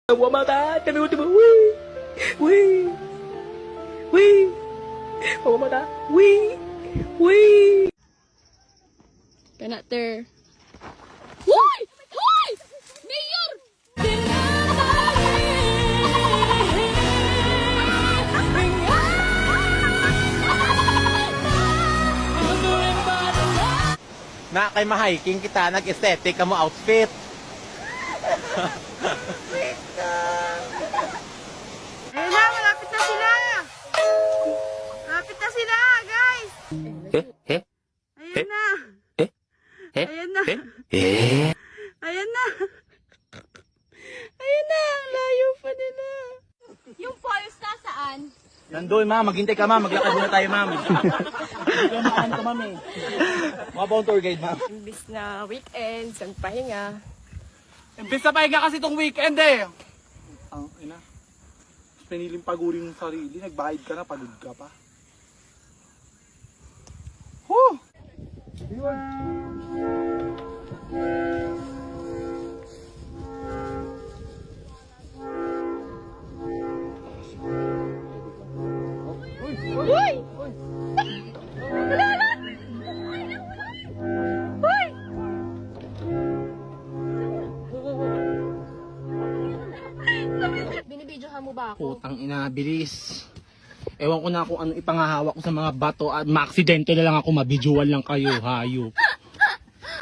Huwag mata, dami mo, wee, wee, wee, huwag mata, wee, wee. Kana ter. Hoy! Hoy! Mayor! Na kay ma-hiking kita, nag-aesthetic ka mo outfit. Ayun na, malapit na sila! Malapit na sila, guys! Ayan na! Ayan na! Ayan na! Ayan na! Ang layo pa nila! Yung falls nasaan? Nandoy, ma'am. Maghintay ka, ma'am. Maglakad muna tayo, ma'am. Hindi ka makaan ka, ma'am, eh. Mga bawang tour guide, ma'am. Imbis na weekend, ang pahinga. Imbes na pahinga kasi itong weekend eh. Ang ina. Piniling pagurin yung sarili. Nagbayad ka na, pagod ka pa. Huh! Binibidyohan mo ba ako? Putang ina, bilis. Ewan ko na kung ano ipangahawak ko sa mga bato at maaksidente na lang ako, mabidyoan lang kayo, hayop.